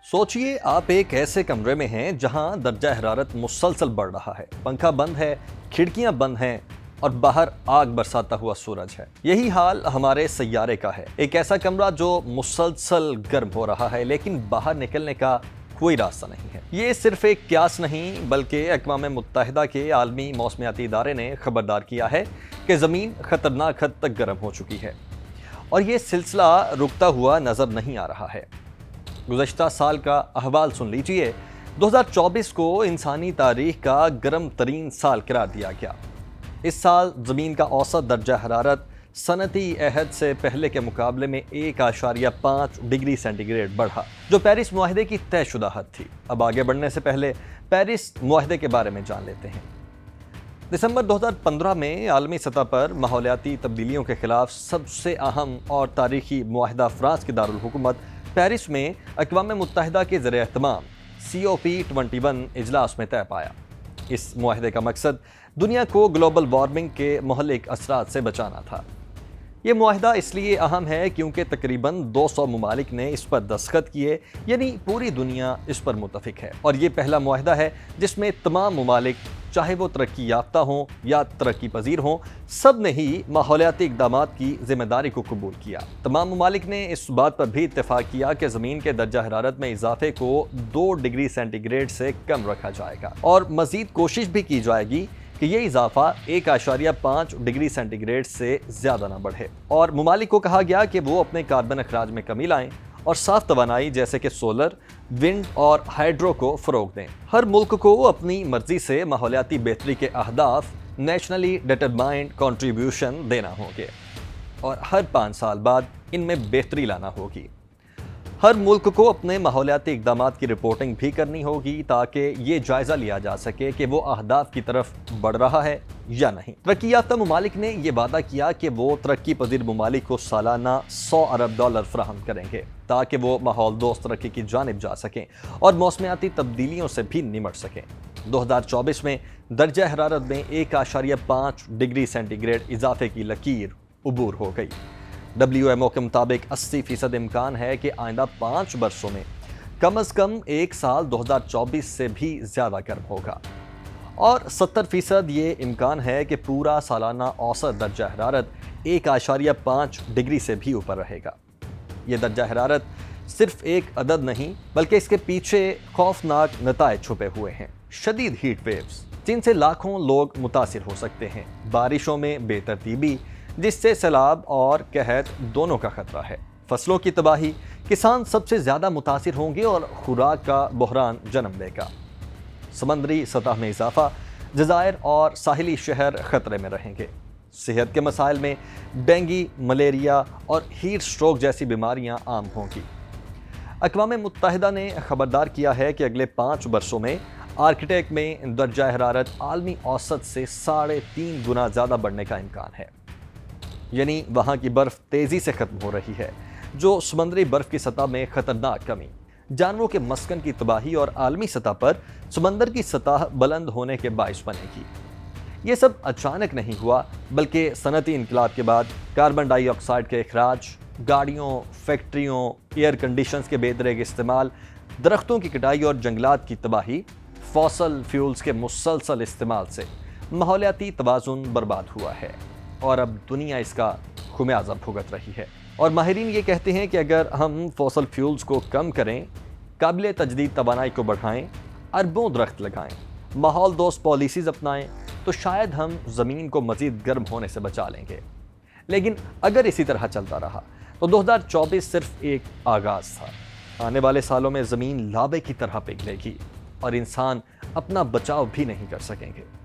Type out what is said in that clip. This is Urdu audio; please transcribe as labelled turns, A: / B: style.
A: سوچئے آپ ایک ایسے کمرے میں ہیں جہاں درجہ حرارت مسلسل بڑھ رہا ہے، پنکھا بند ہے، کھڑکیاں بند ہیں اور باہر آگ برساتا ہوا سورج ہے۔ یہی حال ہمارے سیارے کا ہے، ایک ایسا کمرہ جو مسلسل گرم ہو رہا ہے لیکن باہر نکلنے کا کوئی راستہ نہیں ہے۔ یہ صرف ایک قیاس نہیں بلکہ اقوام متحدہ کے عالمی موسمیاتی ادارے نے خبردار کیا ہے کہ زمین خطرناک حد تک گرم ہو چکی ہے اور یہ سلسلہ رکتا ہوا نظر نہیں آ رہا ہے۔ گزشتہ سال کا احوال سن لیجئے۔ 2024 کو انسانی تاریخ کا گرم ترین سال قرار دیا گیا۔ اس سال زمین کا اوسط درجہ حرارت صنعتی عہد سے پہلے کے مقابلے میں 1.5 ڈگری سینٹی گریڈ بڑھا، جو پیرس معاہدے کی طے شدہ حد تھی۔ اب آگے بڑھنے سے پہلے پیرس معاہدے کے بارے میں جان لیتے ہیں۔ دسمبر 2015 میں عالمی سطح پر ماحولیاتی تبدیلیوں کے خلاف سب سے اہم اور تاریخی معاہدہ فرانس کے دارالحکومت پیرس میں اقوام متحدہ کے زیر اہتمام COP21 اجلاس میں طے پایا۔ اس معاہدے کا مقصد دنیا کو گلوبل وارمنگ کے مہلک اثرات سے بچانا تھا۔ یہ معاہدہ اس لیے اہم ہے کیونکہ تقریباً 200 ممالک نے اس پر دستخط کیے، یعنی پوری دنیا اس پر متفق ہے، اور یہ پہلا معاہدہ ہے جس میں تمام ممالک، چاہے وہ ترقی یافتہ ہوں یا ترقی پذیر ہوں، سب نے ہی ماحولیاتی اقدامات کی ذمہ داری کو قبول کیا۔ تمام ممالک نے اس بات پر بھی اتفاق کیا کہ زمین کے درجہ حرارت میں اضافے کو 2 ڈگری سینٹی گریڈ سے کم رکھا جائے گا، اور مزید کوشش بھی کی جائے گی کہ یہ اضافہ 1.5 ڈگری سینٹی گریڈ سے زیادہ نہ بڑھے، اور ممالک کو کہا گیا کہ وہ اپنے کاربن اخراج میں کمی لائیں اور صاف توانائی جیسے کہ سولر، ونڈ اور ہائیڈرو کو فروغ دیں۔ ہر ملک کو اپنی مرضی سے ماحولیاتی بہتری کے اہداف نیشنلی ڈٹرمائنڈ کنٹریبیوشن دینا ہوں گے، اور ہر 5 سال بعد ان میں بہتری لانا ہوگی۔ ہر ملک کو اپنے ماحولیاتی اقدامات کی رپورٹنگ بھی کرنی ہوگی تاکہ یہ جائزہ لیا جا سکے کہ وہ اہداف کی طرف بڑھ رہا ہے یا نہیں۔ ترقی یافتہ ممالک نے یہ وعدہ کیا کہ وہ ترقی پذیر ممالک کو سالانہ $100 ارب فراہم کریں گے تاکہ وہ ماحول دوست ترقی کی جانب جا سکیں اور موسمیاتی تبدیلیوں سے بھی نمٹ سکیں۔ 2024 میں درجہ حرارت میں 1.5 ڈگری سینٹی گریڈ اضافے کی لکیر عبور ہو گئی۔ WMO کے مطابق 80% امکان ہے کہ آئندہ 5 برسوں میں کم از کم ایک سال 2024 سے بھی زیادہ گرم ہوگا، اور 70% یہ امکان ہے کہ پورا سالانہ اوسط درجہ حرارت 1.5 ڈگری سے بھی اوپر رہے گا۔ یہ درجہ حرارت صرف ایک عدد نہیں بلکہ اس کے پیچھے خوفناک نتائج چھپے ہوئے ہیں۔ شدید ہیٹ ویوز جن سے لاکھوں لوگ متاثر ہو سکتے ہیں، بارشوں میں بے ترتیبی جس سے سیلاب اور قحط دونوں کا خطرہ ہے، فصلوں کی تباہی، کسان سب سے زیادہ متاثر ہوں گے اور خوراک کا بحران جنم لے گا۔ سمندری سطح میں اضافہ، جزائر اور ساحلی شہر خطرے میں رہیں گے۔ صحت کے مسائل میں ڈینگی، ملیریا اور ہیٹ سٹروک جیسی بیماریاں عام ہوں گی۔ اقوام متحدہ نے خبردار کیا ہے کہ اگلے 5 برسوں میں آرکٹک میں درجہ حرارت عالمی اوسط سے 3.5 گنا زیادہ بڑھنے کا امکان ہے، یعنی وہاں کی برف تیزی سے ختم ہو رہی ہے، جو سمندری برف کی سطح میں خطرناک کمی، جانوروں کے مسکن کی تباہی اور عالمی سطح پر سمندر کی سطح بلند ہونے کے باعث بنے گی۔ یہ سب اچانک نہیں ہوا بلکہ صنعتی انقلاب کے بعد کاربن ڈائی آکسائیڈ کے اخراج، گاڑیوں، فیکٹریوں، ایئر کنڈیشنز کے بے دریغ استعمال، درختوں کی کٹائی اور جنگلات کی تباہی، فوسل فیولز کے مسلسل استعمال سے ماحولیاتی توازن برباد ہوا ہے، اور اب دنیا اس کا خمیازہ بھگت رہی ہے۔ اور ماہرین یہ کہتے ہیں کہ اگر ہم فوسل فیولز کو کم کریں، قابل تجدید توانائی کو بڑھائیں، اربوں درخت لگائیں، ماحول دوست پالیسیز اپنائیں، تو شاید ہم زمین کو مزید گرم ہونے سے بچا لیں گے۔ لیکن اگر اسی طرح چلتا رہا تو 2024 صرف ایک آغاز تھا۔ آنے والے سالوں میں زمین لابے کی طرح پگھلے گی اور انسان اپنا بچاؤ بھی نہیں کر سکیں گے۔